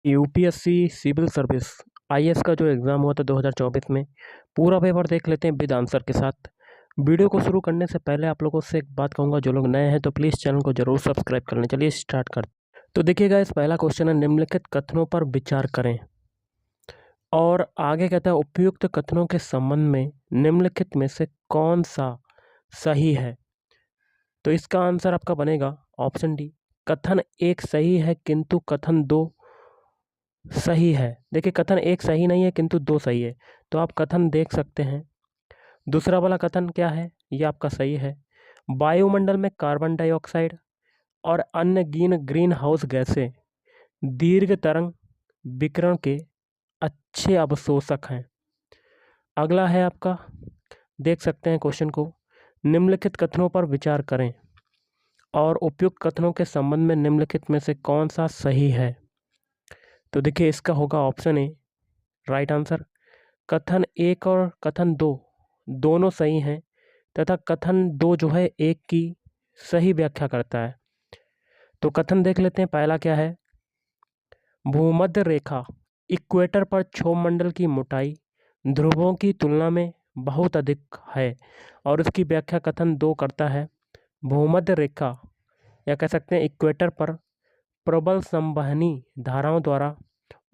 UPSC civil service IAS का जो exam हुआ था 2024 में, पूरा पेपर देख लेते हैं विद आंसर के साथ। वीडियो को शुरू करने से पहले आप लोगों से एक बात कहूँगा, जो लोग नए हैं तो प्लीज़ चैनल को ज़रूर सब्सक्राइब कर लें। चलिए स्टार्ट करते हैं। तो देखिएगा, इस पहला क्वेश्चन है, निम्नलिखित कथनों पर विचार करें। और आगे कहता है, उपयुक्त कथनों के संबंध में निम्नलिखित में से कौन सा सही है। तो इसका आंसर आपका बनेगा ऑप्शन डी, कथन एक सही है किंतु कथन दो सही है। देखिए, कथन एक सही नहीं है किंतु दो सही है, तो आप कथन देख सकते हैं। दूसरा वाला कथन क्या है, ये आपका सही है। वायुमंडल में कार्बन डाइऑक्साइड और अन्य ग्रीन हाउस गैसें दीर्घ तरंग विकिरण के अच्छे अवशोषक हैं। अगला है आपका, देख सकते हैं क्वेश्चन को, निम्नलिखित कथनों पर विचार करें और उपयुक्त कथनों के संबंध में निम्नलिखित में से कौन सा सही है। तो देखिए, इसका होगा ऑप्शन ए राइट आंसर। कथन एक और कथन दो दोनों सही हैं, तथा कथन दो जो है एक की सही व्याख्या करता है। तो कथन देख लेते हैं, पहला क्या है, भूमध्य रेखा इक्वेटर पर क्षोभमंडल की मोटाई ध्रुवों की तुलना में बहुत अधिक है, और उसकी व्याख्या कथन दो करता है। भूमध्य रेखा या कह सकते हैं इक्वेटर पर प्रबल संवहनी धाराओं द्वारा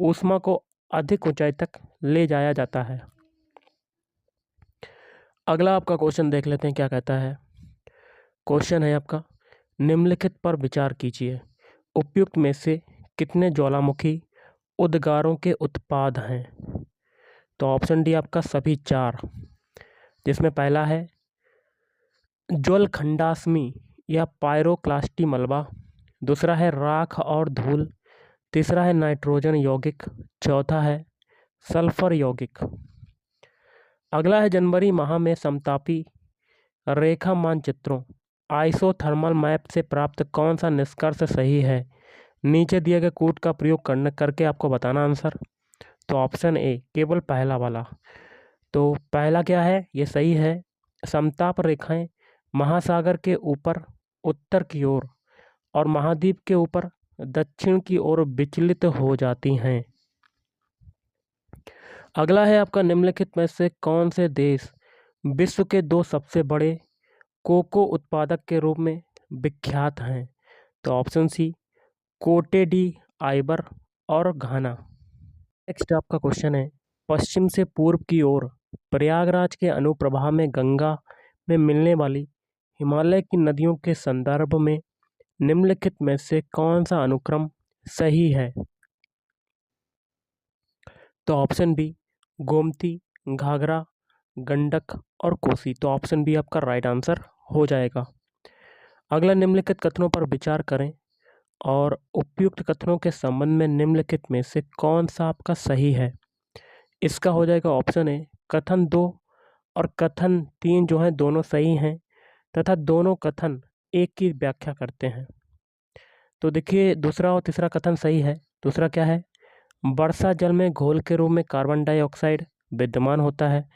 ऊष्मा को अधिक ऊंचाई तक ले जाया जाता है। अगला आपका क्वेश्चन देख लेते हैं, क्या कहता है। क्वेश्चन है आपका, निम्नलिखित पर विचार कीजिए, उपयुक्त में से कितने ज्वालामुखी उद्गारों के उत्पाद हैं। तो ऑप्शन डी आपका सभी चार, जिसमें पहला है ज्वलखंडाश्मी या पायरोक्लास्टी मलबा, दूसरा है राख और धूल, तीसरा है नाइट्रोजन यौगिक, चौथा है सल्फर यौगिक। अगला है, जनवरी माह में समतापी रेखा मानचित्रों आइसोथर्मल मैप से प्राप्त कौन सा निष्कर्ष सही है। नीचे दिए गए कूट का प्रयोग करके आपको बताना आंसर। तो ऑप्शन ए केवल पहला वाला। तो पहला क्या है, ये सही है। समताप रेखाएं महासागर के ऊपर उत्तर की ओर और महाद्वीप के ऊपर दक्षिण की ओर विचलित हो जाती हैं। अगला है आपका, निम्नलिखित में से कौन से देश विश्व के दो सबसे बड़े कोको उत्पादक के रूप में विख्यात हैं। तो ऑप्शन सी कोटे डी आइवर और घाना। नेक्स्ट आपका क्वेश्चन है, पश्चिम से पूर्व की ओर प्रयागराज के अनुप्रवाह में गंगा में मिलने वाली हिमालय की नदियों के संदर्भ में निम्नलिखित में से कौन सा अनुक्रम सही है। तो ऑप्शन बी गोमती, घाघरा, गंडक और कोसी। तो ऑप्शन बी आपका राइट आंसर हो जाएगा। अगला, निम्नलिखित कथनों पर विचार करें और उपयुक्त कथनों के संबंध में निम्नलिखित में से कौन सा आपका सही है। इसका हो जाएगा ऑप्शन ए, कथन दो और कथन तीन जो हैं दोनों सही हैं, तथा दोनों कथन एक की व्याख्या करते हैं। तो देखिए, दूसरा और तीसरा कथन सही है। दूसरा क्या है, वर्षा जल में घोल के रूप में कार्बन डाइऑक्साइड विद्यमान होता है,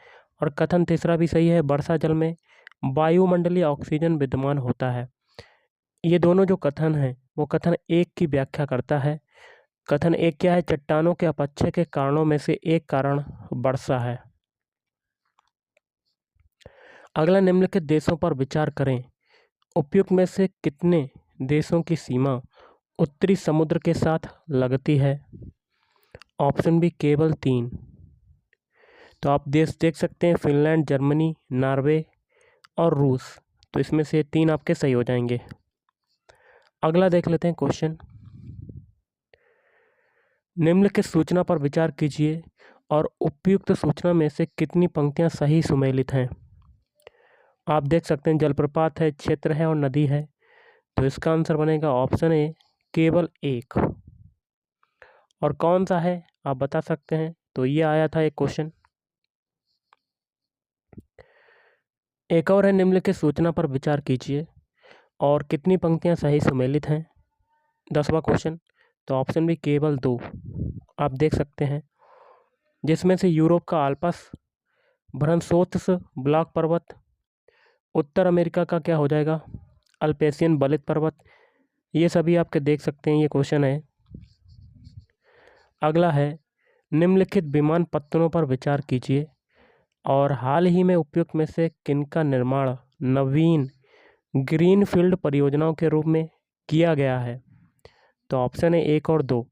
और कथन तीसरा भी सही है, वर्षा जल में वायुमंडलीय ऑक्सीजन विद्यमान होता है। ये दोनों जो कथन हैं वो कथन एक की व्याख्या करता है। कथन एक क्या है, चट्टानों के अपक्षय के कारणों में से एक कारण वर्षा है। अगला, निम्नलिखित देशों पर विचार करें, उपयुक्त में से कितने देशों की सीमा उत्तरी समुद्र के साथ लगती है। ऑप्शन बी केवल तीन। तो आप देश देख सकते हैं, फिनलैंड, जर्मनी, नॉर्वे और रूस। तो इसमें से तीन आपके सही हो जाएंगे। अगला देख लेते हैं क्वेश्चन, निम्नलिखित सूचना पर विचार कीजिए और उपयुक्त सूचना में से कितनी पंक्तियां सही सुमेलित हैं। आप देख सकते हैं, जलप्रपात है, क्षेत्र है और नदी है। तो इसका आंसर बनेगा ऑप्शन ए केवल एक। और कौन सा है आप बता सकते हैं। तो ये आया था एक क्वेश्चन। एक और है, निम्नलिखित सूचना पर विचार कीजिए और कितनी पंक्तियां सही सुमेलित हैं। 10वां क्वेश्चन। तो ऑप्शन भी केवल दो आप देख सकते हैं, जिसमें से यूरोप का आल्प्स भ्रंशोत्स ब्लॉक पर्वत, उत्तर अमेरिका का क्या हो जाएगा अल्पेशियन बलित पर्वत। ये सभी आपके देख सकते हैं, ये क्वेश्चन है। अगला है निम्नलिखित विमानपत्तनों पर विचार कीजिए और हाल ही में उपयुक्त में से किनका निर्माण नवीन ग्रीनफील्ड परियोजनाओं के रूप में किया गया है। तो ऑप्शन है 1 और 2,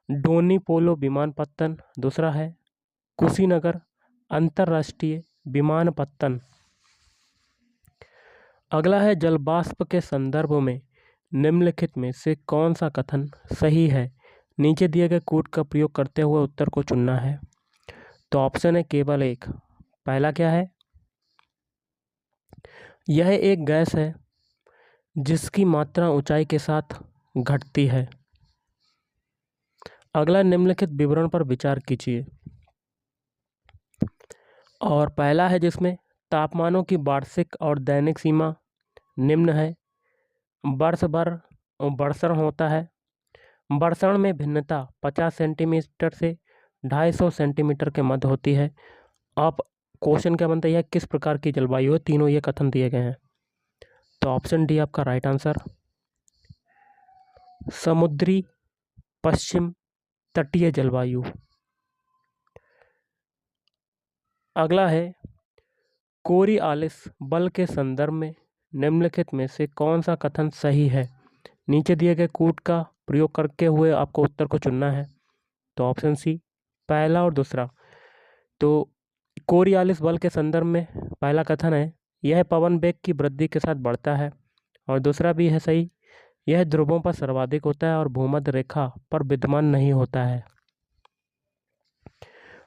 डोनी पोलो विमानपत्तन, दूसरा है कुशीनगर अंतर्राष्ट्रीय विमानपत्तन। अगला है जलवाष्प के संदर्भ में निम्नलिखित में से कौन सा कथन सही है। नीचे दिए गए कूट का प्रयोग करते हुए उत्तर को चुनना है। तो ऑप्शन है केवल एक। पहला क्या है, यह एक गैस है जिसकी मात्रा ऊंचाई के साथ घटती है। अगला निम्नलिखित विवरण पर विचार कीजिए और पहला है जिसमें तापमानों की वार्षिक और दैनिक सीमा निम्न है। वर्ष भर वर्षण होता है। वर्षण में भिन्नता 50 सेंटीमीटर से 250 सेंटीमीटर के मध्य होती है। अब क्वेश्चन क्या बनता है, किस प्रकार की जलवायु है, तीनों ये कथन दिए गए हैं। तो ऑप्शन डी आपका राइट आंसर, समुद्री पश्चिम तटीय जलवायु। अगला है कोरियालिस बल के संदर्भ में निम्नलिखित में से कौन सा कथन सही है। नीचे दिए गए कूट का प्रयोग करके हुए आपको उत्तर को चुनना है। तो ऑप्शन सी पहला और दूसरा। तो कोरियालिस बल के संदर्भ में पहला कथन है यह पवन वेग की वृद्धि के साथ बढ़ता है, और दूसरा भी है सही, यह ध्रुवों पर सर्वाधिक होता है और भूमध्य रेखा पर विद्यमान नहीं होता है।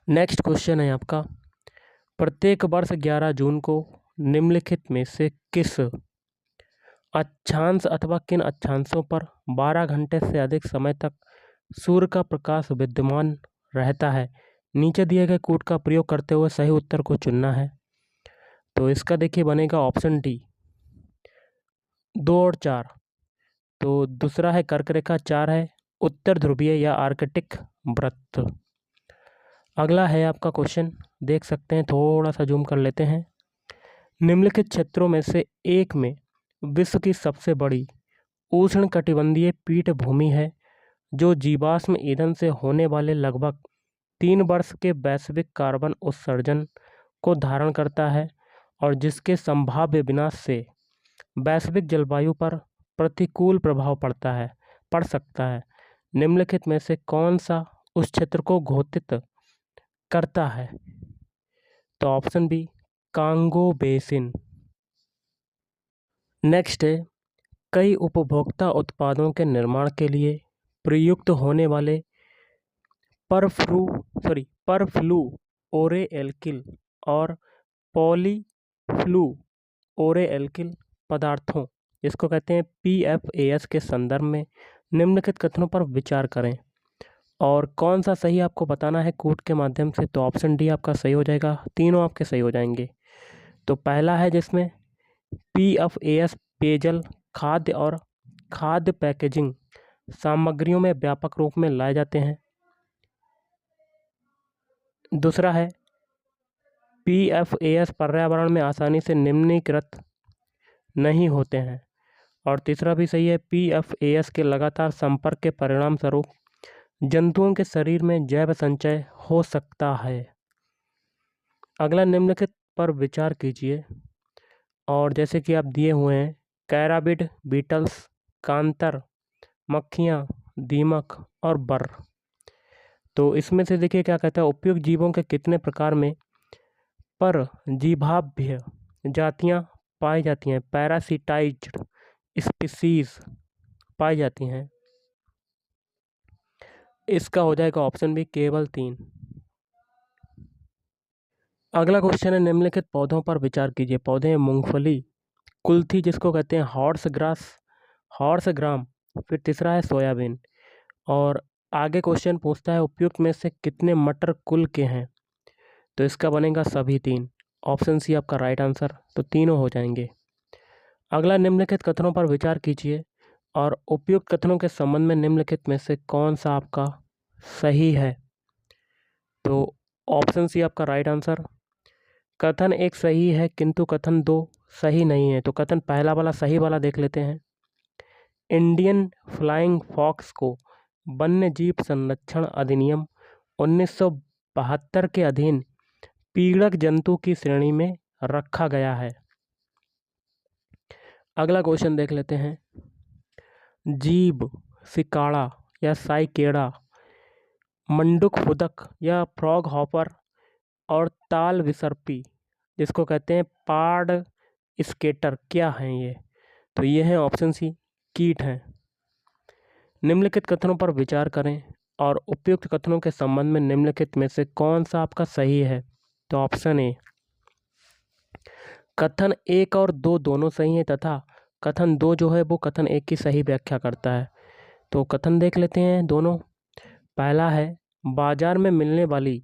नेक्स्ट क्वेश्चन है आपका, प्रत्येक वर्ष 11 जून को निम्नलिखित में से किस अक्षांश अथवा किन अक्षांशों पर 12 घंटे से अधिक समय तक सूर्य का प्रकाश विद्यमान रहता है। नीचे दिए गए कूट का प्रयोग करते हुए सही उत्तर को चुनना है। तो इसका देखिए बनेगा ऑप्शन डी 2 और 4। तो दूसरा है कर्क रेखा, 4 है उत्तर ध्रुवीय या आर्कटिक वृत्त। अगला है आपका क्वेश्चन, देख सकते हैं, थोड़ा सा जूम कर लेते हैं। निम्नलिखित क्षेत्रों में से एक में विश्व की सबसे बड़ी उष्णकटिबंधीय पीठभूमि है जो जीवाश्म ईंधन से होने वाले लगभग 3 वर्ष के वैश्विक कार्बन उत्सर्जन को धारण करता है और जिसके संभाव्य विनाश से वैश्विक जलवायु पर प्रतिकूल प्रभाव पड़ सकता है। निम्नलिखित में से कौन सा उस क्षेत्र को घोषित करता है। तो option B Congo basin. Next है कई उपभोक्ता उत्पादों के निर्माण के लिए प्रयुक्त होने वाले परफ्लू ओरेएल्किल और पॉलीफ्लू ओरेएल्किल पदार्थों, इसको कहते हैं PFAS, के संदर्भ में निम्नलिखित कथनों पर विचार करें और कौन सा सही आपको बताना है कूट के माध्यम से। तो ऑप्शन डी आपका सही हो जाएगा, तीनों आपके सही हो जाएंगे। तो पहला है जिसमें PFAS पेयजल, खाद्य और खाद्य पैकेजिंग सामग्रियों में व्यापक रूप में लाए जाते हैं। दूसरा है PFAS पर्यावरण में आसानी से निम्नीकृत नहीं होते हैं। और तीसरा भी सही है, PFAS के लगातार संपर्क के परिणाम स्वरूप जंतुओं के शरीर में जैव संचय हो सकता है। अगला निम्नलिखित पर विचार कीजिए और जैसे कि आप दिए हुए हैं कैराबिड, बीटल्स, कांतर, मक्खियाँ, दीमक और बर। तो इसमें से देखिए क्या कहता है, उपयुक्त जीवों के कितने प्रकार में परजीवाभ्य जातियाँ पाई जाती हैं, पैरासिटाइज्ड स्पीसीज पाई जाती हैं। इसका हो जाएगा ऑप्शन बी केवल 3। अगला क्वेश्चन है निम्नलिखित पौधों पर विचार कीजिए। पौधे हैं मूंगफली, कुल्थी जिसको कहते हैं हॉर्स ग्राम, फिर तीसरा है सोयाबीन। और आगे क्वेश्चन पूछता है उपयुक्त में से कितने मटर कुल के हैं। तो इसका बनेगा सभी 3। ऑप्शन सी आपका राइट आंसर, तो तीनों हो जाएंगे। अगला निम्नलिखित कथनों पर विचार कीजिए और उपयुक्त कथनों के संबंध में निम्नलिखित में से कौन सा आपका सही है। तो ऑप्शन सी आपका राइट आंसर, कथन 1 सही है किंतु कथन 2 सही नहीं है। तो कथन पहला वाला सही वाला देख लेते हैं। इंडियन फ्लाइंग फॉक्स को वन्य जीव संरक्षण अधिनियम 1972 के अधीन पीड़क जंतु की श्रेणी में रखा गया है। अगला क्वेश्चन देख लेते हैं। जीभ, सिकाड़ा या साइकेड़ा, मंडूक फुदक या फ्रॉग हॉपर और ताल विसर्पी, जिसको कहते हैं पाड़ स्केटर, क्या हैं ये? तो ये हैं ऑप्शन सी, कीट हैं। निम्नलिखित कथनों पर विचार करें और उपयुक्त कथनों के संबंध में निम्नलिखित में से कौन सा आपका सही है? तो ऑप्शन ए, कथन 1 और 2 दोनों सही हैं तथा कथन 2 जो है वो कथन 1 की सही व्याख्या करता है। तो कथन देख लेते हैं दोनों। पहला है, बाजार में मिलने वाली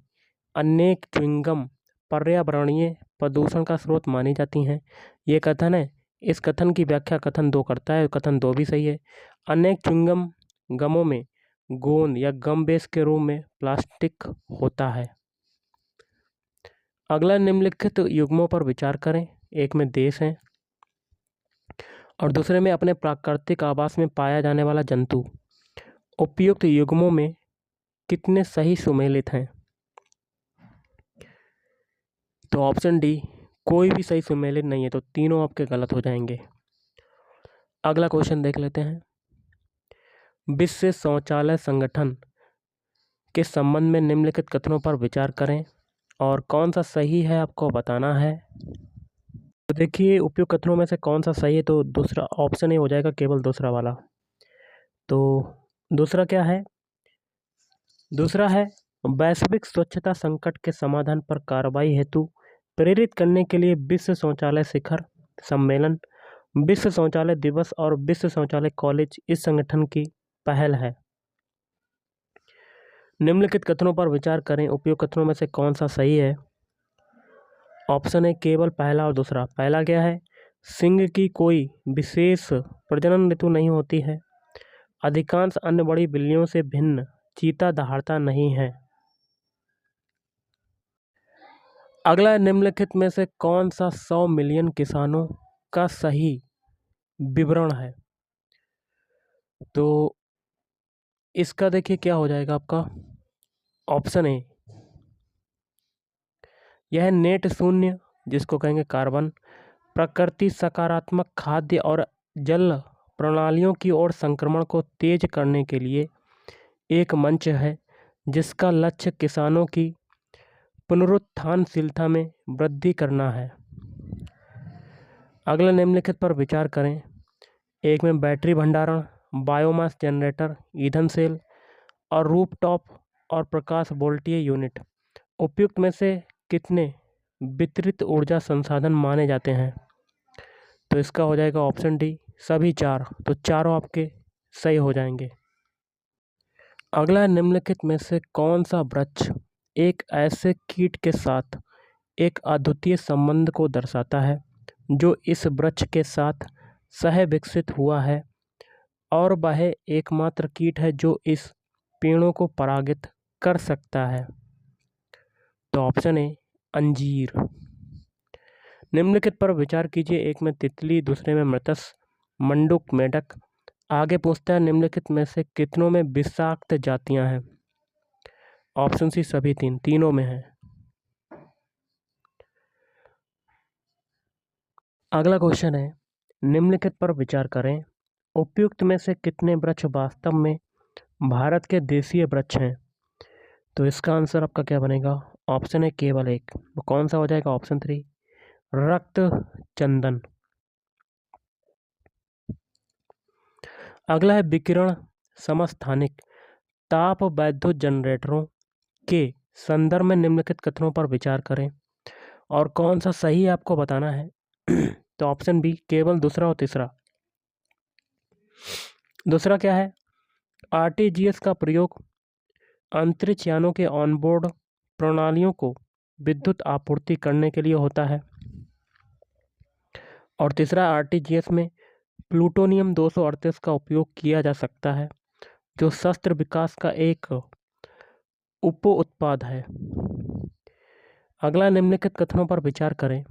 अनेक च्युइंगम पर्यावरणीय प्रदूषण का स्रोत मानी जाती हैं। ये कथन है। इस कथन की व्याख्या कथन 2 करता है। कथन 2 भी सही है। अनेक च्युइंगम गमों में गोंद या गम बेस के रूप में प्लास्टिक होता है। अगला, निम्नलिखित युग्मों पर विचार करें। एक में देश है और दूसरे में अपने प्राकृतिक आवास में पाया जाने वाला जंतु। उपयुक्त युग्मों में कितने सही सुमेलित हैं? तो ऑप्शन डी, कोई भी सही सुमेलित नहीं है, तो तीनों आपके गलत हो जाएंगे। अगला क्वेश्चन देख लेते हैं। विश्व शौचालय संगठन के संबंध में निम्नलिखित कथनों पर विचार करें और कौन सा सही है आपको बताना है। तो देखिए, उपयुक्त कथनों में से कौन सा सही है, तो दूसरा ऑप्शन ही हो जाएगा, केवल दूसरा वाला। तो दूसरा क्या है? दूसरा है, वैश्विक स्वच्छता संकट के समाधान पर कार्रवाई हेतु प्रेरित करने के लिए विश्व शौचालय शिखर सम्मेलन, विश्व शौचालय दिवस और विश्व शौचालय कॉलेज इस संगठन की पहल है। निम्नलिखित कथनों पर विचार करें। उपयुक्त कथनों में से कौन सा सही है? ऑप्शन है, केवल पहला और दूसरा। पहला क्या है? सिंह की कोई विशेष प्रजनन ऋतु नहीं होती है। अधिकांश अन्य बड़ी बिल्लियों से भिन्न चीता दहाड़ता नहीं है। अगला, निम्नलिखित में से कौन सा 100 मिलियन किसानों का सही विवरण है? तो इसका देखिए क्या हो जाएगा आपका। ऑप्शन ए, यह नेट शून्य, जिसको कहेंगे कार्बन, प्रकृति सकारात्मक खाद्य और जल प्रणालियों की ओर संक्रमण को तेज करने के लिए एक मंच है जिसका लक्ष्य किसानों की पुनरुत्थानशीलता में वृद्धि करना है। अगला, निम्नलिखित पर विचार करें। एक में बैटरी भंडारण, बायोमास जनरेटर, ईंधन सेल और रूफटॉप और प्रकाश वोल्टीय यूनिट। उपयुक्त में से कितने वितरित ऊर्जा संसाधन माने जाते हैं? तो इसका हो जाएगा ऑप्शन डी, सभी 4। तो चारों आपके सही हो जाएंगे। अगला, निम्नलिखित में से कौन सा वृक्ष एक ऐसे कीट के साथ एक अद्वितीय संबंध को दर्शाता है जो इस वृक्ष के साथ सह विकसित हुआ है और वह एकमात्र कीट है जो इस पेड़ों को परागित कर सकता है? तो ऑप्शन ए, अंजीर। निम्नलिखित पर विचार कीजिए। एक में तितली, दूसरे में मृतस, मंडूक, मेढक। आगे पूछता है, निम्नलिखित में से कितनों में विषाक्त जातियां हैं? ऑप्शन सी, सभी 3, तीनों में है। अगला क्वेश्चन है, निम्नलिखित पर विचार करें। उपयुक्त में से कितने वृक्ष वास्तव में भारत के देशीय वृक्ष हैं? तो इसका आंसर आपका क्या बनेगा? ऑप्शन है, केवल एक। वो कौन सा हो जाएगा? ऑप्शन 3, रक्त चंदन। अगला है, विकिरण समस्थानिक ताप वैद्युत जनरेटरों के संदर्भ में निम्नलिखित कथनों पर विचार करें और कौन सा सही आपको बताना है। तो ऑप्शन बी, केवल दूसरा और तीसरा। दूसरा क्या है? आरटीजीएस का प्रयोग अंतरिक्ष यानों के ऑनबोर्ड प्रणालियों को विद्युत आपूर्ति करने के लिए होता है। और तीसरा, आरटीजीएस में प्लूटोनियम 238 का उपयोग किया जा सकता है जो शस्त्र विकास का एक उप उत्पाद है। अगला, निम्नलिखित कथनों पर विचार करें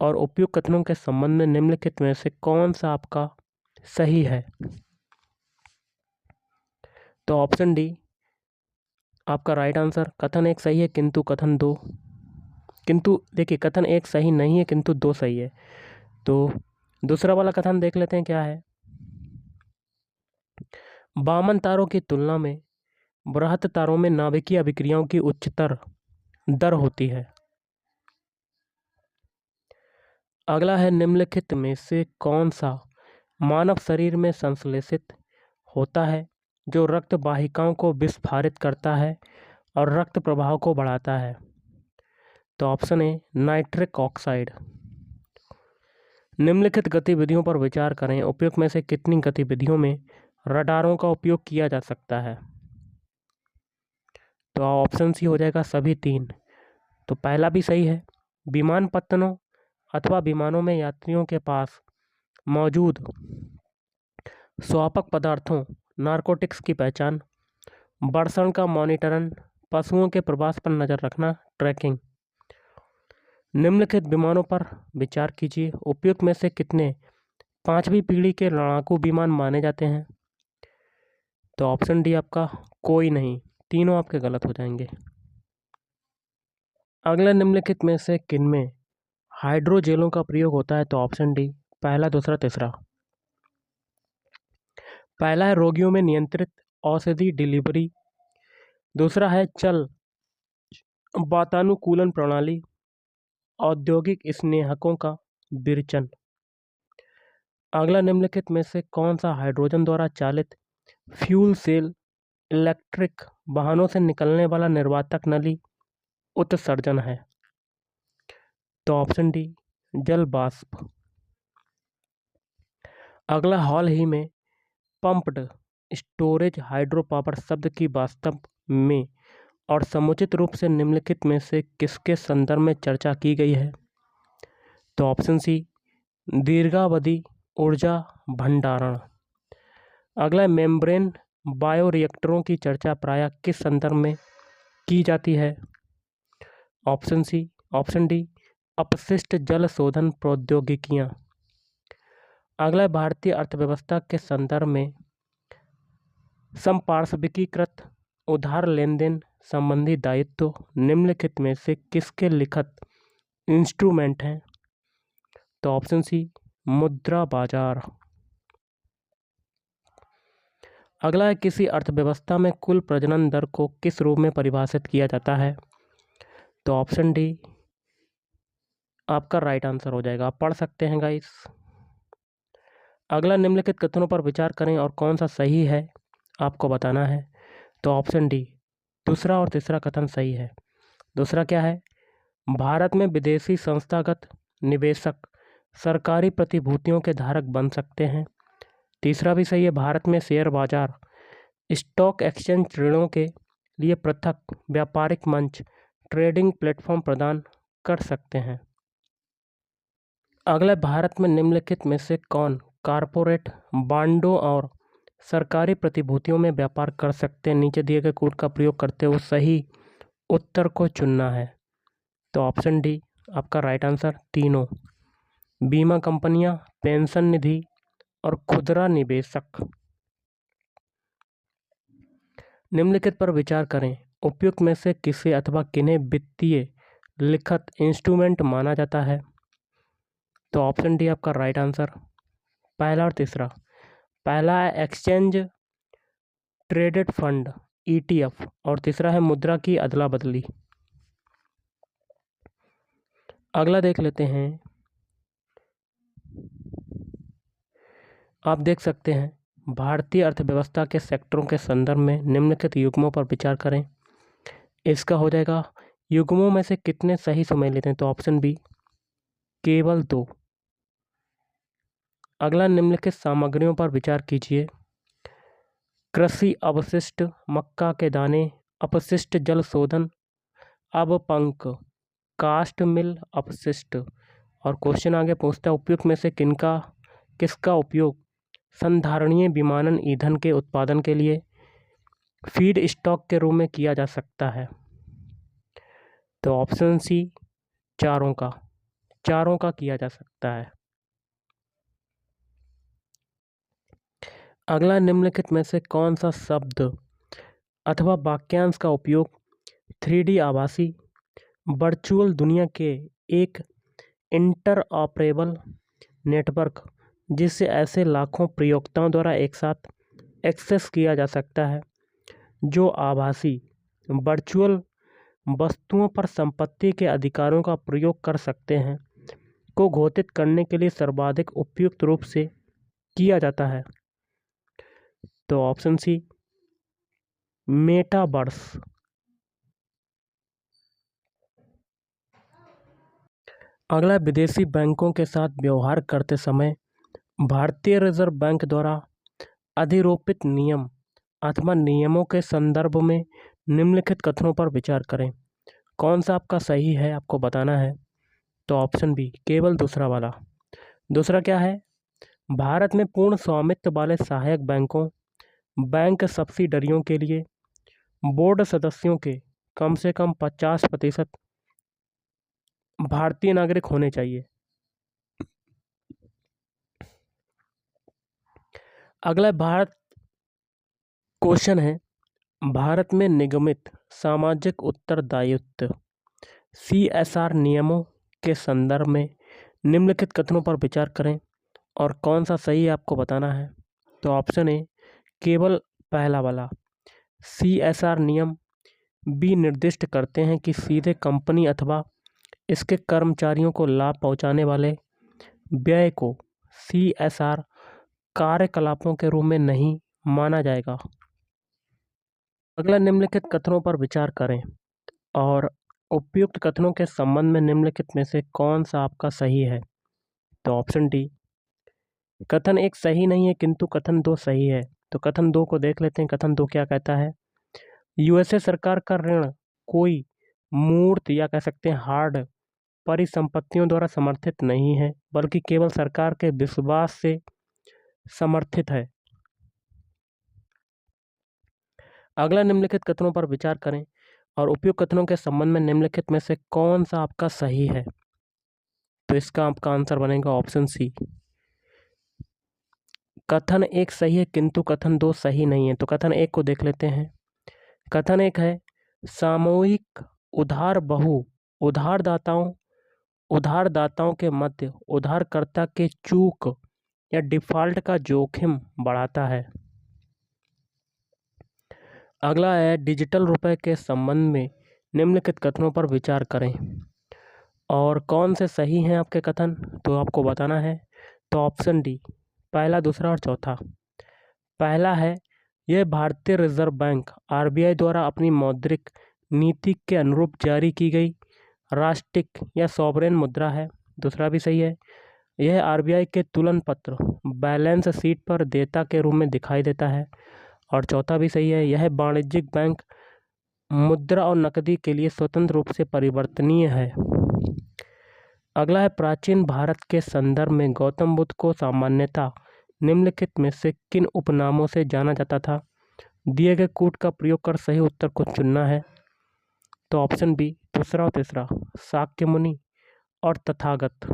और उपयुक्त कथनों के संबंध में निम्नलिखित में से कौन सा आपका सही है? तो ऑप्शन डी आपका राइट आंसर। कथन एक सही है किंतु कथन दो, किंतु देखिए कथन एक सही नहीं है किंतु दो सही है। तो दूसरा वाला कथन देख लेते हैं क्या है। वामन तारों की तुलना में बृहत तारों में नाभिकीय अभिक्रियाओं की उच्चतर दर होती है। अगला है निम्नलिखित में से कौन सा मानव शरीर में संश्लेषित होता है जो रक्त वाहिकाओं को विस्फारित करता है और रक्त प्रवाह को बढ़ाता है। तो ऑप्शन ए नाइट्रिक ऑक्साइड। निम्नलिखित गतिविधियों पर विचार करें, उपयुक्त में से कितनी गतिविधियों में रडारों का उपयोग किया जा सकता है। तो ऑप्शन सी हो जाएगा सभी तीन। तो पहला भी सही है, विमान पत्तनों अथवा विमानों में यात्रियों के पास मौजूद स्वापक पदार्थों नारकोटिक्स की पहचान, वर्षण का मॉनिटरन, पशुओं के प्रवास पर नज़र रखना, ट्रैकिंग। निम्नलिखित विमानों पर विचार कीजिए, उपयुक्त में से कितने पांचवी पीढ़ी के लड़ाकू विमान माने जाते हैं। तो ऑप्शन डी आपका कोई नहीं, तीनों आपके गलत हो जाएंगे। अगला निम्नलिखित में से किनमें हाइड्रोजेलों का प्रयोग होता है। तो ऑप्शन डी पहला, दूसरा, तीसरा। पहला है रोगियों में नियंत्रित औषधि डिलीवरी, दूसरा है चल वातानुकूलन प्रणाली, औद्योगिक स्नेहकों का विरचन। अगला निम्नलिखित में से कौन सा हाइड्रोजन द्वारा चालित फ्यूल सेल इलेक्ट्रिक वाहनों से निकलने वाला निर्वातक नली उत्सर्जन है। तो ऑप्शन डी जल वाष्प। अगला हाल ही में पंप्ड स्टोरेज हाइड्रो पावर शब्द की वास्तव में और समुचित रूप से निम्नलिखित में से किसके संदर्भ में चर्चा की गई है। तो ऑप्शन सी दीर्घावधि ऊर्जा भंडारण। अगला मेम्ब्रेन बायोरिएक्टरों की चर्चा प्रायः किस संदर्भ में की जाती है। ऑप्शन डी अपशिष्ट जल शोधन प्रौद्योगिकियाँ। अगला भारतीय अर्थव्यवस्था के संदर्भ में संपार्श्विकीकृत उधार लेन देन संबंधी दायित्व निम्नलिखित में से किसके लिखित इंस्ट्रूमेंट हैं। तो ऑप्शन सी मुद्रा बाजार। अगला है किसी अर्थव्यवस्था में कुल प्रजनन दर को किस रूप में परिभाषित किया जाता है। तो ऑप्शन डी आपका राइट आंसर हो जाएगा, आप पढ़ सकते हैं गाइस। अगला निम्नलिखित कथनों पर विचार करें और कौन सा सही है आपको बताना है। तो ऑप्शन डी दूसरा और तीसरा कथन सही है। दूसरा क्या है, भारत में विदेशी संस्थागत निवेशक सरकारी प्रतिभूतियों के धारक बन सकते हैं। तीसरा भी सही है, भारत में शेयर बाजार स्टॉक एक्सचेंज ऋणों के लिए पृथक व्यापारिक मंच ट्रेडिंग प्लेटफॉर्म प्रदान कर सकते हैं। अगला, भारत में निम्नलिखित में से कौन कॉरपोरेट बांडों और सरकारी प्रतिभूतियों में व्यापार कर सकते हैं। नीचे दिए गए कोड का प्रयोग करते हुए सही उत्तर को चुनना है। तो ऑप्शन डी आपका राइट आंसर, तीनों, बीमा कंपनियां, पेंशन निधि और खुदरा निवेशक। निम्नलिखित पर विचार करें, उपयुक्त में से किसे अथवा किन्हें वित्तीय लिखित इंस्ट्रूमेंट माना जाता है। तो ऑप्शन डी आपका राइट आंसर, पहला और तीसरा। पहला है एक्सचेंज ट्रेडेड फंड ETF और तीसरा है मुद्रा की अदला बदली। अगला देख लेते हैं, आप देख सकते हैं भारतीय अर्थव्यवस्था के सेक्टरों के संदर्भ में निम्नलिखित युग्मों पर विचार करें। इसका हो जाएगा युग्मों में से कितने सही समय लेते हैं। तो ऑप्शन बी केवल 2। अगला, निम्नलिखित सामग्रियों पर विचार कीजिए, कृषि अवशिष्ट, मक्का के दाने, अपशिष्ट जल शोधन अपंक, कास्ट मिल अपशिष्ट। और क्वेश्चन आगे पूछता है, उपयुक्त में से किसका उपयोग संधारणीय विमानन ईंधन के उत्पादन के लिए फीड स्टॉक के रूप में किया जा सकता है। तो ऑप्शन सी चारों का किया जा सकता है। अगला, निम्नलिखित में से कौन सा शब्द अथवा वाक्यांश का उपयोग 3D आभासी वर्चुअल दुनिया के एक इंटरऑपरेबल नेटवर्क जिससे ऐसे लाखों प्रयोक्ताओं द्वारा एक साथ एक्सेस किया जा सकता है जो आभासी वर्चुअल वस्तुओं पर संपत्ति के अधिकारों का प्रयोग कर सकते हैं को घोषित करने के लिए सर्वाधिक उपयुक्त रूप से किया जाता है। तो ऑप्शन सी मेटावर्स। अगला विदेशी बैंकों के साथ व्यवहार करते समय भारतीय रिजर्व बैंक द्वारा अधिरोपित नियम अथवा नियमों के संदर्भ में निम्नलिखित कथनों पर विचार करें। कौन सा आपका सही है आपको बताना है। तो ऑप्शन बी केवल दूसरा वाला। दूसरा क्या है, भारत में पूर्ण स्वामित्व वाले सहायक बैंकों बैंक सब्सिडरियों के लिए बोर्ड सदस्यों के कम से कम 50% भारतीय नागरिक होने चाहिए। अगला भारत क्वेश्चन है, भारत में निगमित सामाजिक उत्तरदायित्व CSR नियमों के संदर्भ में निम्नलिखित कथनों पर विचार करें और कौन सा सही है आपको बताना है। तो ऑप्शन ए केवल पहला वाला। CSR नियम भी निर्दिष्ट करते हैं कि सीधे कंपनी अथवा इसके कर्मचारियों को लाभ पहुंचाने वाले व्यय को CSR कार्यकलापों के रूप में नहीं माना जाएगा। अगला निम्नलिखित कथनों पर विचार करें और उपयुक्त कथनों के संबंध में निम्नलिखित में से कौन सा आपका सही है। तो ऑप्शन डी कथन एक सही नहीं है किंतु कथन दो सही है। तो कथन दो को देख लेते हैं। कथन दो क्या कहता है, USA सरकार का ऋण कोई मूर्त या कह सकते हैं हार्ड परिसंपत्तियों द्वारा समर्थित नहीं है बल्कि केवल सरकार के विश्वास से समर्थित है। अगला निम्नलिखित कथनों पर विचार करें और उपयुक्त कथनों के संबंध में निम्नलिखित में से कौन सा आपका सही है। तो इसका आपका आंसर बनेगा ऑप्शन सी। कथन एक सही है किंतु कथन दो सही नहीं है। तो कथन एक को देख लेते हैं। कथन एक है, सामूहिक उधारदाताओं के मध्य उधारकर्ता के चूक या डिफॉल्ट का जोखिम बढ़ाता है। अगला है, डिजिटल रुपए के संबंध में निम्नलिखित कथनों पर विचार करें और कौन से सही हैं आपके कथन। तो आपको बताना है। तो ऑप्शन डी पहला, दूसरा और चौथा। पहला है, यह भारतीय रिजर्व बैंक RBI द्वारा अपनी मौद्रिक नीति के अनुरूप जारी की गई राष्ट्रिक या सॉवरेन मुद्रा है। दूसरा भी सही है, यह RBI के तुलन पत्र बैलेंस शीट पर देयता के रूप में दिखाई देता है। और चौथा भी सही है, यह वाणिज्यिक बैंक मुद्रा और नकदी के लिए स्वतंत्र रूप से परिवर्तनीय है। अगला है, प्राचीन भारत के संदर्भ में गौतम बुद्ध को सामान्यतः निम्नलिखित में से किन उपनामों से जाना जाता था। दिए गए कूट का प्रयोग कर सही उत्तर को चुनना है। तो ऑप्शन बी दूसरा और तीसरा, शाक्य मुनि और तथागत।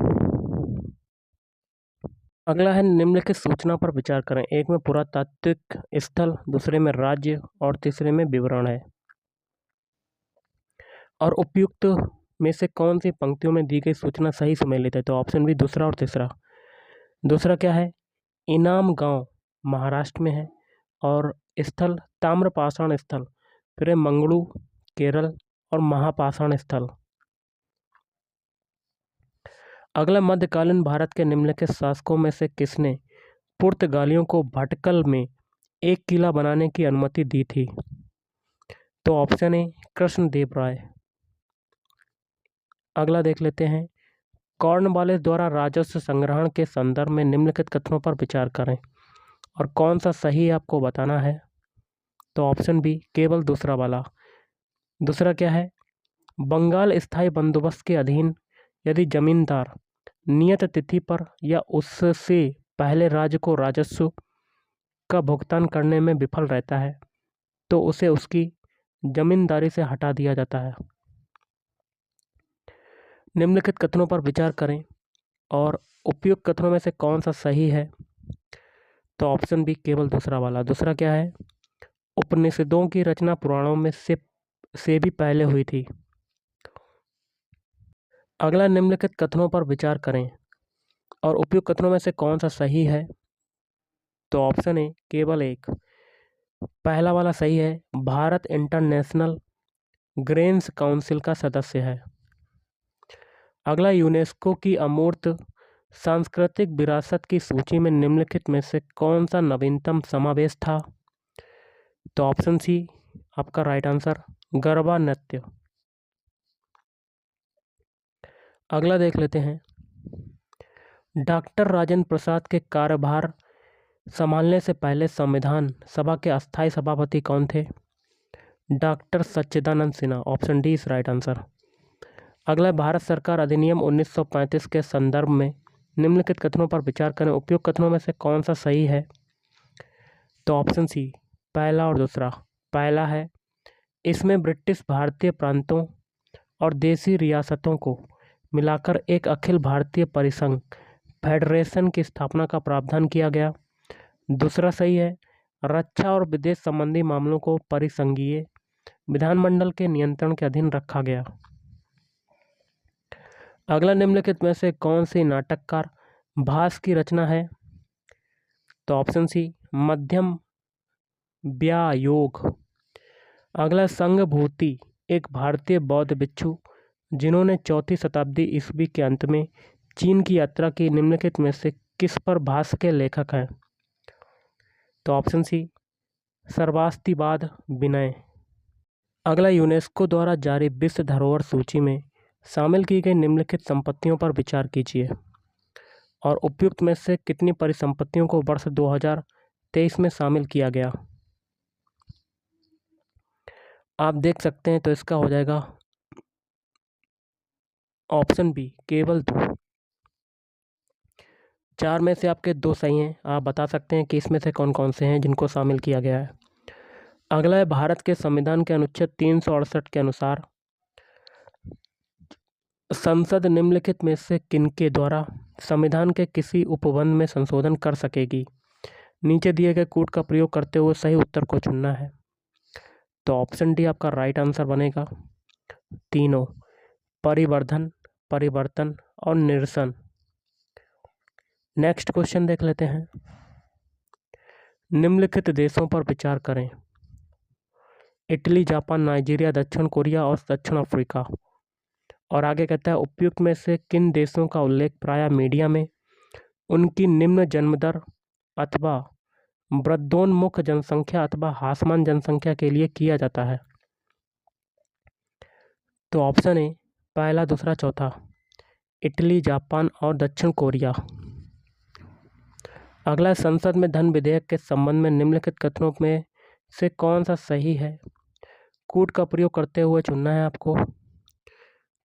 अगला है, निम्नलिखित सूचना पर विचार करें। एक में पुरातात्विक स्थल, दूसरे में राज्य और तीसरे में विवरण है। और उपयुक्त में से कौन सी पंक्तियों में दी गई सूचना सही सुमेलित है। तो ऑप्शन बी दूसरा और तीसरा। दूसरा क्या है, इनाम गांव महाराष्ट्र में है और स्थल ताम्रपाषाण स्थल, फिर है मंगलू केरल और महापाषाण स्थल। अगला, मध्यकालीन भारत के निम्नलिखित शासकों में से किसने पुर्तगालियों को भटकल में एक किला बनाने की अनुमति दी थी। तो ऑप्शन ए कृष्णदेव राय। अगला देख लेते हैं, कॉर्नवालिस द्वारा राजस्व संग्रहण के संदर्भ में निम्नलिखित कथनों पर विचार करें और कौन सा सही आपको बताना है। तो ऑप्शन बी केवल दूसरा वाला। दूसरा क्या है, बंगाल स्थायी बंदोबस्त के अधीन यदि जमींदार नियत तिथि पर या उससे पहले राज्य को राजस्व का भुगतान करने में विफल रहता है तो उसे उसकी जमींदारी से हटा दिया जाता है। निम्नलिखित कथनों पर विचार करें और उपयुक्त कथनों में से कौन सा सही है। तो ऑप्शन बी केवल दूसरा वाला। दूसरा क्या है, उपनिषदों की रचना पुराणों में से भी पहले हुई थी? अगला, निम्नलिखित कथनों पर विचार करें और उपयुक्त कथनों में से कौन सा सही है? तो ऑप्शन ए केवल एक, पहला वाला सही है। भारत इंटरनेशनल ग्रेन्स काउंसिल का सदस्य है। अगला, यूनेस्को की अमूर्त सांस्कृतिक विरासत की सूची में निम्नलिखित में से कौन सा नवीनतम समावेश था? तो ऑप्शन सी आपका राइट आंसर, गरबा नृत्य। अगला देख लेते हैं, डॉक्टर राजेंद्र प्रसाद के कार्यभार संभालने से पहले संविधान सभा के अस्थायी सभापति कौन थे? Doctor Sachchidanand Sinha. Option D is right answer. अगला, भारत सरकार अधिनियम 1935 के संदर्भ में निम्नलिखित कथनों पर विचार करें, उपयुक्त कथनों में से कौन सा सही है? तो ऑप्शन सी पहला और दूसरा। पहला है, इसमें ब्रिटिश भारतीय प्रांतों और देसी रियासतों को मिलाकर एक अखिल भारतीय परिसंघ फेडरेशन की स्थापना का प्रावधान किया गया। दूसरा सही है, रक्षा और विदेश संबंधी मामलों को परिसंघीय विधानमंडल के नियंत्रण के अधीन रखा गया। अगला, निम्नलिखित में से कौन सी नाटककार भास की रचना है? तो ऑप्शन सी मध्यम व्यायोग। अगला, संघभूति एक भारतीय बौद्ध भिक्षु जिन्होंने 4वीं शताब्दी ईस्वी के अंत में चीन की यात्रा की, निम्नलिखित में से किस पर भास के लेखक हैं? तो ऑप्शन सी सर्वास्तिवाद विनय। अगला, यूनेस्को द्वारा जारी विश्व धरोहर सूची में शामिल की गई निम्नलिखित संपत्तियों पर विचार कीजिए और उपयुक्त में से कितनी परिसंपत्तियों को वर्ष 2023 में शामिल किया गया? आप देख सकते हैं, तो इसका हो जाएगा ऑप्शन बी केवल 2। 4 में से आपके 2 सही हैं। आप बता सकते हैं कि इसमें से कौन कौन से हैं जिनको शामिल किया गया है। अगला है, भारत के संविधान के अनुच्छेद 368 के अनुसार संसद निम्नलिखित में से किनके द्वारा संविधान के किसी उपबंध में संशोधन कर सकेगी? नीचे दिए गए कूट का प्रयोग करते हुए सही उत्तर को चुनना है। तो ऑप्शन डी आपका राइट आंसर बनेगा। तीनों, परिवर्धन, परिवर्तन और निरसन। नेक्स्ट क्वेश्चन देख लेते हैं, निम्नलिखित देशों पर विचार करें। इटली, जापान, नाइजीरिया, दक्षिण कोरिया और दक्षिण अफ्रीका। और आगे कहता है, उपयुक्त में से किन देशों का उल्लेख प्रायः मीडिया में उनकी निम्न जन्म दर अथवा वृद्धोन्मुख जनसंख्या अथवा हासमान जनसंख्या के लिए किया जाता है? तो ऑप्शन ए पहला, दूसरा, चौथा, इटली, जापान और दक्षिण कोरिया। अगला, संसद में धन विधेयक के संबंध में निम्नलिखित कथनों में से कौन सा सही है? कूट का प्रयोग करते हुए चुनना है आपको।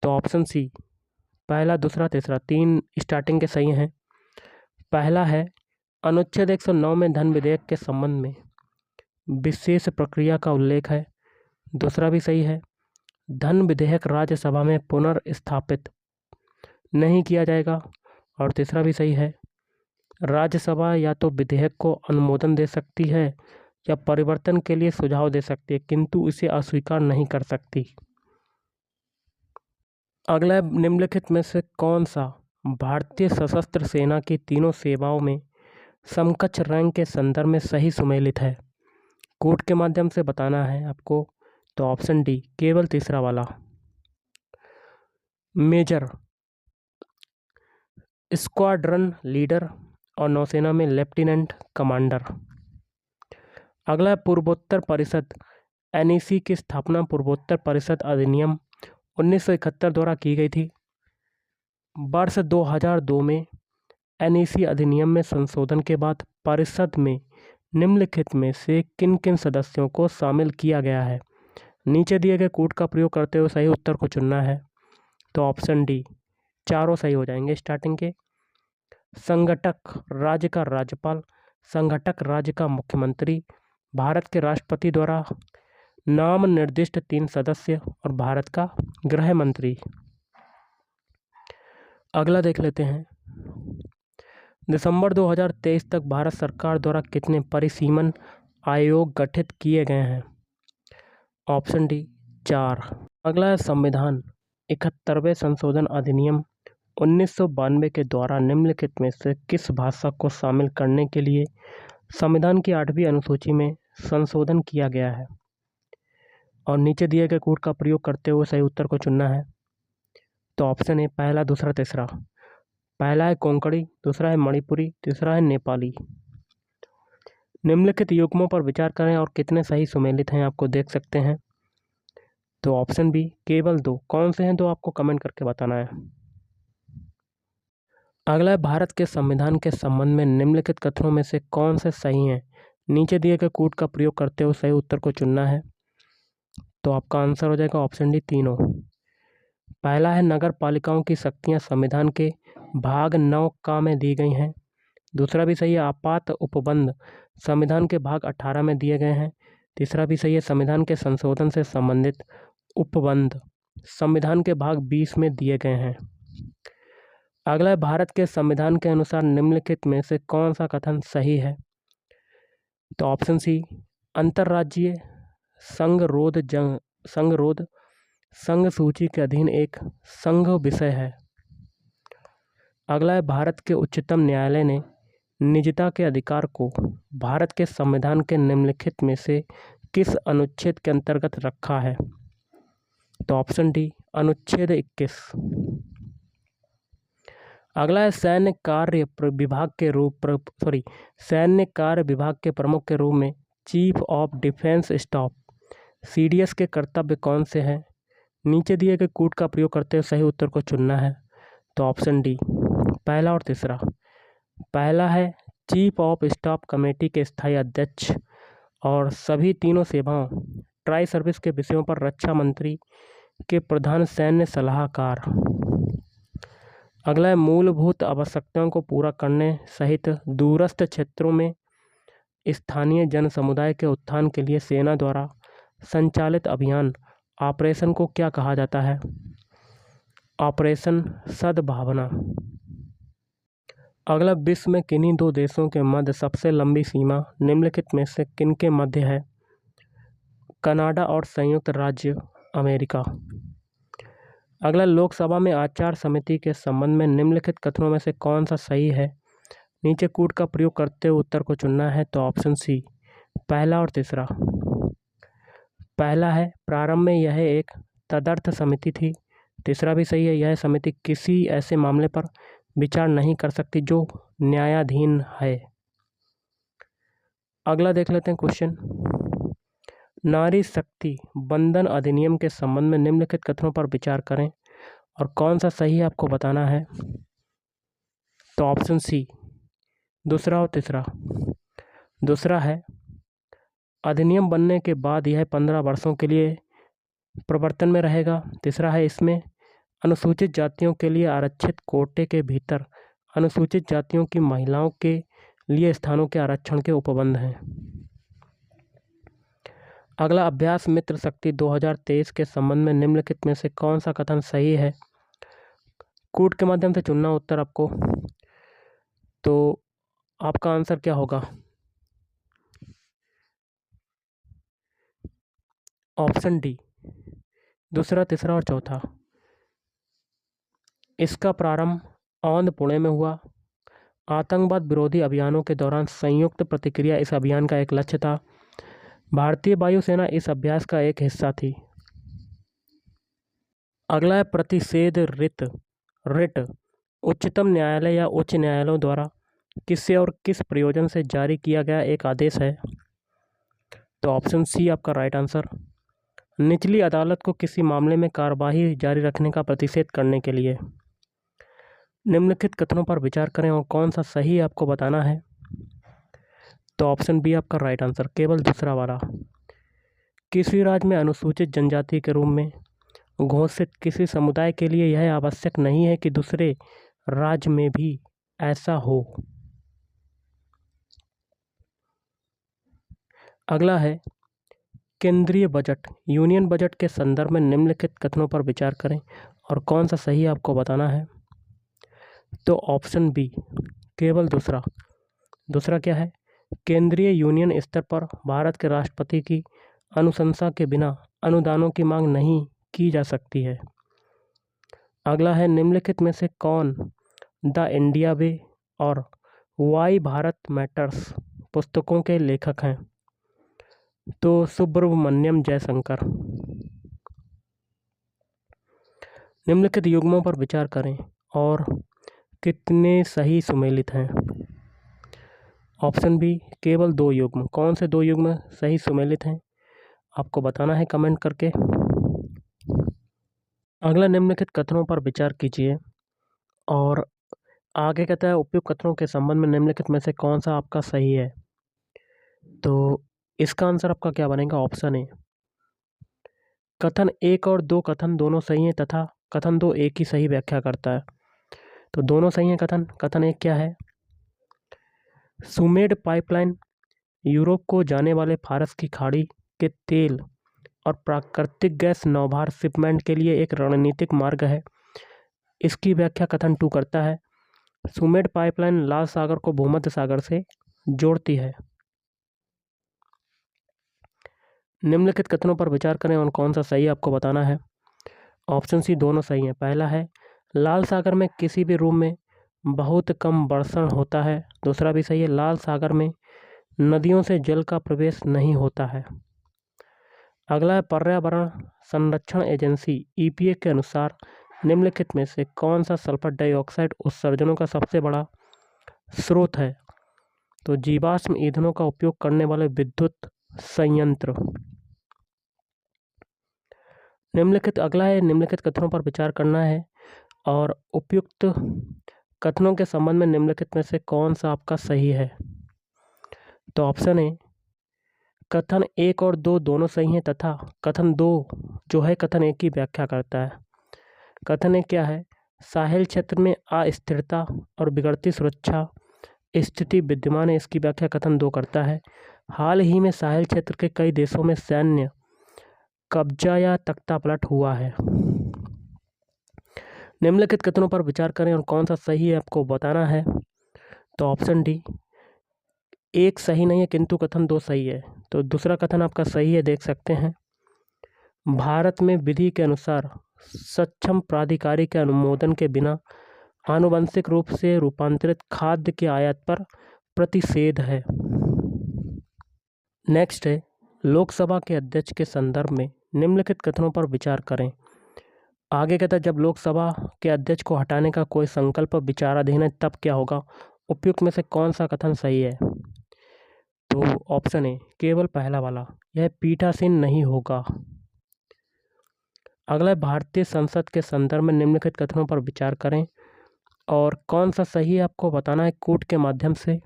तो ऑप्शन सी पहला, दूसरा, तीसरा, 3 स्टार्टिंग के सही हैं। पहला है, अनुच्छेद 109 में धन विधेयक के संबंध में विशेष प्रक्रिया का उल्लेख है। दूसरा भी सही है, धन विधेयक राज्यसभा में पुनर्स्थापित नहीं किया जाएगा। और तीसरा भी सही है, राज्यसभा या तो विधेयक को अनुमोदन दे सकती है या परिवर्तन के लिए सुझाव दे सकती है, किंतु इसे अस्वीकार नहीं कर सकती। अगला, निम्नलिखित में से कौन सा भारतीय सशस्त्र सेना की तीनों सेवाओं में समकक्ष रैंक के संदर्भ में सही सुमेलित है? कोड के माध्यम से बताना है आपको। तो ऑप्शन डी केवल तीसरा वाला, मेजर, स्क्वाड्रन लीडर और नौसेना में लेफ्टिनेंट कमांडर। अगला, पूर्वोत्तर परिषद एनईसी की स्थापना पूर्वोत्तर परिषद अधिनियम 1971 द्वारा की गई थी। वर्ष 2002 में एनईसी अधिनियम में संशोधन के बाद परिषद में निम्नलिखित में से किन किन सदस्यों को शामिल किया गया है? नीचे दिए गए कूट का प्रयोग करते हुए सही उत्तर को चुनना है। तो ऑप्शन डी चारों सही हो जाएंगे स्टार्टिंग के। संगठक राज्य का राज्यपाल, संगठक राज्य का मुख्यमंत्री, भारत के राष्ट्रपति द्वारा नाम निर्दिष्ट 3 सदस्य और भारत का गृह मंत्री। अगला देख लेते हैं, दिसंबर 2023 तक भारत सरकार द्वारा कितने परिसीमन आयोग गठित किए गए हैं? Option D 4। अगला है संविधान 71वें संशोधन अधिनियम 1992 के द्वारा निम्नलिखित में से किस भाषा को शामिल करने के लिए संविधान की 8वीं अनुसूची में संशोधन किया गया है? और नीचे दिए गए कोड का प्रयोग करते हुए सही उत्तर को चुनना है। तो ऑप्शन ए पहला, दूसरा, तीसरा। पहला है कोंकणी, दूसरा है मणिपुरी, तीसरा है नेपाली। निम्नलिखित युग्मों पर विचार करें और कितने सही सुमेलित हैं आपको देख सकते हैं। तो ऑप्शन बी केवल 2। कौन से हैं दो आपको कमेंट करके बताना है। अगला है भारत के संविधान के संबंध में निम्नलिखित कथनों में से कौन से सही हैं? नीचे दिए गए कोड का प्रयोग करते हुए सही उत्तर को चुनना है। तो आपका आंसर हो जाएगा ऑप्शन डी तीनों। पहला है नगर पालिकाओं की शक्तियां संविधान के भाग 9 का में दी गई हैं। दूसरा भी सही है, आपात उपबंध संविधान के भाग 18 में दिए गए हैं। तीसरा भी सही है, संविधान के संशोधन से संबंधित उपबंध संविधान के भाग 20 में दिए गए हैं। अगला है भारत के संविधान के अनुसार निम्नलिखित में से कौन सा कथन सही है? तो ऑप्शन सी अंतर्राज्यीय संगरोध संघ सूची के अधीन एक संघ विषय है। अगला है भारत के उच्चतम न्यायालय ने निजता के अधिकार को भारत के संविधान के निम्नलिखित में से किस अनुच्छेद के अंतर्गत रखा है? तो ऑप्शन डी अनुच्छेद 21। अगला है सैन्य कार्य विभाग के प्रमुख के रूप में chief of defence staff CDS के कर्तव्य कौन से हैं? नीचे दिए गए कोड का प्रयोग करते हुए सही उत्तर को चुनना है। तो ऑप्शन डी पहला और तीसरा। पहला है चीफ ऑफ स्टाफ कमेटी के स्थायी अध्यक्ष और सभी तीनों सेवाओं ट्राई सर्विस के विषयों पर रक्षा मंत्री के प्रधान सैन्य सलाहकार। अगला है मूलभूत आवश्यकताओं को पूरा करने सहित दूरस्थ क्षेत्रों में स्थानीय जन समुदाय के उत्थान के लिए सेना द्वारा संचालित अभियान ऑपरेशन को क्या कहा जाता है? ऑपरेशन सद्भावना। अगला विश्व में किन्हीं दो देशों के मध्य सबसे लंबी सीमा निम्नलिखित में से किनके मध्य है? कनाडा और संयुक्त राज्य अमेरिका। अगला लोकसभा में आचार समिति के संबंध में निम्नलिखित कथनों में से कौन सा सही है? नीचे कोड का प्रयोग करते हुए उत्तर को चुनना है। तो ऑप्शन सी पहला और तीसरा। पहला है प्रारंभ में यह एक तदर्थ समिति थी। तीसरा भी सही है, यह समिति किसी ऐसे मामले पर विचार नहीं कर सकती जो न्यायाधीन है। अगला देख लेते हैं क्वेश्चन। नारी शक्ति बंधन अधिनियम के संबंध में निम्नलिखित कथनों पर विचार करें और कौन सा सही है आपको बताना है। तो ऑप्शन सी दूसरा और तीसरा। दूसरा है अधिनियम बनने के बाद यह 15 वर्षों के लिए प्रवर्तन में रहेगा। तीसरा है इसमें अनुसूचित जातियों के लिए आरक्षित कोटे के भीतर अनुसूचित जातियों की महिलाओं के लिए स्थानों के आरक्षण के उपबंध हैं। अगला अभ्यास मित्र शक्ति 2023 के संबंध में निम्नलिखित में से कौन सा कथन सही है? कोड के माध्यम से चुनना उत्तर आपको। तो आपका आंसर क्या होगा? ऑप्शन डी दूसरा, तीसरा और चौथा। इसका प्रारंभ औंध पुणे में हुआ। आतंकवाद विरोधी अभियानों के दौरान संयुक्त प्रतिक्रिया इस अभियान का एक लक्ष्य था। भारतीय वायुसेना इस अभ्यास का एक हिस्सा थी। अगला है प्रतिषेध रिट उच्चतम न्यायालय या उच्च न्यायालयों द्वारा किससे और किस प्रयोजन से जारी किया गया एक आदेश है। तो ऑप्शन सी आपका राइट आंसर। निचली अदालत को किसी मामले में कार्यवाही जारी रखने का प्रतिषेध करने के लिए। निम्नलिखित कथनों पर विचार करें और कौन सा सही आपको बताना है। तो ऑप्शन बी आपका राइट आंसर, केवल दूसरा वाला। किसी राज्य में अनुसूचित जनजाति के रूप में घोषित किसी समुदाय के लिए यह आवश्यक नहीं है कि दूसरे राज्य में भी ऐसा हो। अगला है केंद्रीय बजट यूनियन बजट के संदर्भ में निम्नलिखित कथनों पर विचार करें और कौन सा सही आपको बताना है। तो ऑप्शन बी केवल दूसरा। दूसरा क्या है? केंद्रीय यूनियन स्तर पर भारत के राष्ट्रपति की अनुशंसा के बिना अनुदानों की मांग नहीं की जा सकती है। अगला है, निम्नलिखित में से कौन द इंडिया वे और वाई भारत मैटर्स पुस्तकों के लेखक हैं? तो सुब्रमण्यम जयशंकर। निम्नलिखित युग्मों पर विचार करें और कितने सही सुमेलित हैं? ऑप्शन बी, केवल 2 युग्म। कौन से 2 युग्म सही सुमेलित हैं आपको बताना है कमेंट करके। अगला, निम्नलिखित कथनों पर विचार कीजिए और आगे कहता है उपयुक्त कथनों के संबंध में निम्नलिखित में से कौन सा आपका सही है? तो इसका आंसर आपका क्या बनेगा? ऑप्शन ए, कथन 1 और 2 कथन दोनों सही हैं तथा कथन 2 एक ही सही व्याख्या करता है। तो दोनों सही हैं कथन। कथन 1 क्या है? सुमेड पाइपलाइन यूरोप को जाने वाले फारस की खाड़ी के तेल और प्राकृतिक गैस नौभार शिपमेंट के लिए एक रणनीतिक मार्ग है। इसकी व्याख्या कथन 2 करता है। सुमेड पाइपलाइन लाल सागर को भूमध्य सागर से जोड़ती है। निम्नलिखित कथनों पर विचार करें और कौन सा सही आपको बताना है। ऑप्शन सी, दोनों सही हैं। पहला है, लाल सागर में किसी भी रूप में बहुत कम वर्षण होता है। दूसरा भी सही है, लाल सागर में नदियों से जल का प्रवेश नहीं होता है। अगला है, पर्यावरण संरक्षण एजेंसी EPA के अनुसार निम्नलिखित में से कौन सा सल्फर डाइऑक्साइड उत्सर्जनों का सबसे बड़ा स्रोत है? तो जीवाश्म ईंधनों का उपयोग करने वाले विद्युत संयंत्र। अगला है, निम्नलिखित कथनों पर विचार करना है और उपयुक्त कथनों के संबंध में निम्नलिखित में से कौन सा आपका सही है? तो ऑप्शन ए, कथन 1 और 2 दोनों सही हैं तथा कथन 2 जो है कथन 1 की व्याख्या करता है। कथन 1 क्या है? साहिल क्षेत्र में अस्थिरता और बिगड़ती सुरक्षा स्थिति विद्यमान है। इसकी व्याख्या कथन 2 करता है। हाल ही में साहिल क्षेत्र के कई देशों में सैन्य कब्जा या तख्तापलट हुआ है। निम्नलिखित कथनों पर विचार करें और कौन सा सही है आपको बताना है। तो ऑप्शन डी, 1 सही नहीं है किंतु कथन 2 सही है। तो दूसरा कथन आपका सही है, देख सकते हैं। भारत में विधि के अनुसार सक्षम प्राधिकारी के अनुमोदन के बिना आनुवंशिक रूप से रूपांतरित खाद्य के आयात पर प्रतिषेध है। नेक्स्ट है, लोकसभा के अध्यक्ष के संदर्भ में निम्नलिखित कथनों पर विचार करें। आगे कहता है, जब लोकसभा के अध्यक्ष को हटाने का कोई संकल्प विचाराधीन है तब क्या होगा? उपयुक्त में से कौन सा कथन सही है? तो ऑप्शन ए, केवल पहला वाला, यह पीठासीन नहीं होगा। अगला, भारतीय संसद के संदर्भ में निम्नलिखित कथनों पर विचार करें और कौन सा सही है आपको बताना है कूट के माध्यम से।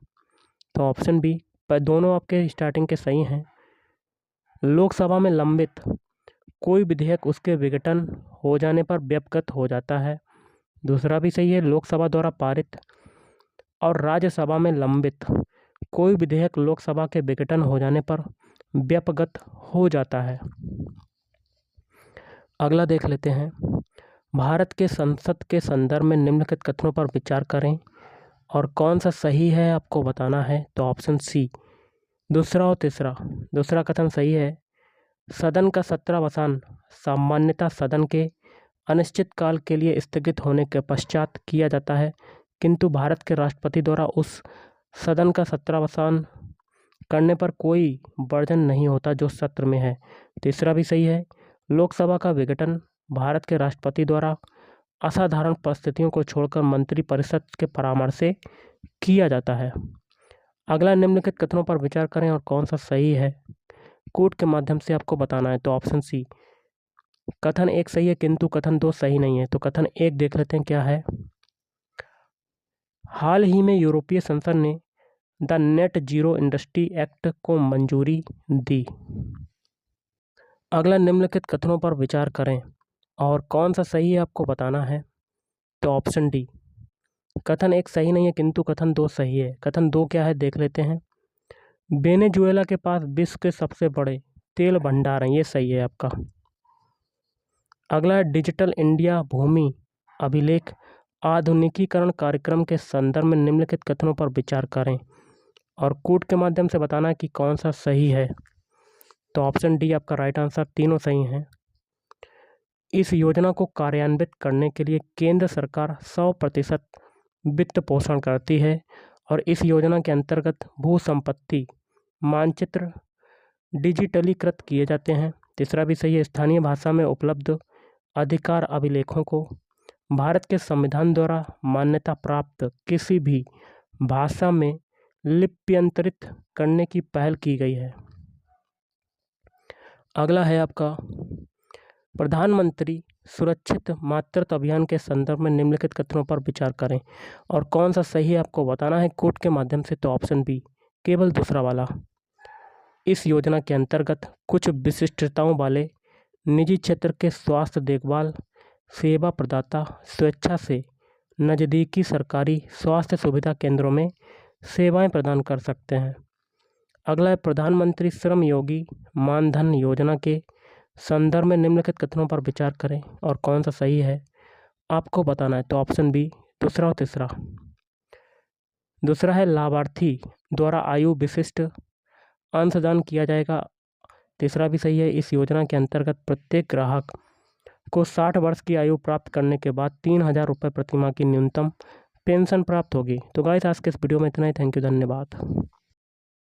तो ऑप्शन बी, पर दोनों आपके स्टार्टिंग के सही हैं। लोकसभा में लंबित कोई विधेयक उसके विघटन हो जाने पर व्यपगत हो जाता है। दूसरा भी सही है, लोकसभा द्वारा पारित और राज्यसभा में लंबित कोई विधेयक लोकसभा के विघटन हो जाने पर व्यपगत हो जाता है। अगला देख लेते हैं, भारत के संसद के संदर्भ में निम्नलिखित कथनों पर विचार करें और कौन सा सही है आपको बताना है। तो ऑप्शन सी, दूसरा और तीसरा। दूसरा कथन सही है। सदन का सत्रावसान सामान्यतः सदन के अनिश्चित काल के लिए स्थगित होने के पश्चात किया जाता है, किंतु भारत के राष्ट्रपति द्वारा उस सदन का सत्रावसान करने पर कोई वर्जन नहीं होता जो सत्र में है। तीसरा भी सही है। लोकसभा का विघटन भारत के राष्ट्रपति द्वारा असाधारण परिस्थितियों को छोड़कर मंत्रिपरिषद के परामर्श से किया जाता है। अगला, निम्नलिखित कथनों पर विचार करें और कौन सा सही है कूट के माध्यम से आपको बताना है। तो ऑप्शन सी, कथन 1 सही है किंतु कथन 2 सही नहीं है। तो कथन 1 देख लेते हैं क्या है। हाल ही में यूरोपीय संसद ने the net zero industry act को मंजूरी दी। अगला, निम्नलिखित कथनों पर विचार करें और कौन सा सही है आपको बताना है। तो ऑप्शन डी, कथन 1 सही नहीं है किंतु कथन 2 सही है। कथन 2 क्या है देख लेते हैं। वेनेजुएला के पास विश्व के सबसे बड़े तेल भंडार हैं, ये सही है आपका। अगला है, डिजिटल इंडिया भूमि अभिलेख आधुनिकीकरण कार्यक्रम के संदर्भ में निम्नलिखित कथनों पर विचार करें और कोड के माध्यम से बताना है कि कौन सा सही है। तो ऑप्शन डी आपका राइट आंसर, तीनों सही हैं। इस योजना को कार्यान्वित करने के लिए केंद्र सरकार 100% वित्त पोषण करती है और इस योजना के अंतर्गत भू संपत्ति मानचित्र डिजिटलीकृत किए जाते हैं। तीसरा भी सही है, स्थानीय भाषा में उपलब्ध अधिकार अभिलेखों को भारत के संविधान द्वारा मान्यता प्राप्त किसी भी भाषा में लिप्यंतरित करने की पहल की गई है। अगला है आपका प्रधानमंत्री सुरक्षित मातृत्व अभियान के संदर्भ में निम्नलिखित कथनों पर विचार करें और कौन सा सही है आपको बताना है कोड के माध्यम से। तो ऑप्शन बी केवल दूसरा वाला। इस योजना के अंतर्गत कुछ विशिष्टताओं वाले निजी क्षेत्र के स्वास्थ्य देखभाल सेवा प्रदाता स्वेच्छा से नज़दीकी सरकारी स्वास्थ्य सुविधा केंद्रों में सेवाएं प्रदान कर सकते हैं। अगला है प्रधानमंत्री श्रम योगी मानधन योजना के संदर्भ में निम्नलिखित कथनों पर विचार करें और कौन सा सही है आपको बताना है। तो ऑप्शन बी दूसरा और तीसरा। दूसरा है लाभार्थी द्वारा आयु विशिष्ट अंशदान किया जाएगा। तीसरा भी सही है, इस योजना के अंतर्गत प्रत्येक ग्राहक को 60 वर्ष की आयु प्राप्त करने के बाद 3000 रुपये प्रतिमाह की न्यूनतम पेंशन प्राप्त होगी। तो गाइस आज के इस वीडियो में इतना ही। थैंक यू, धन्यवाद।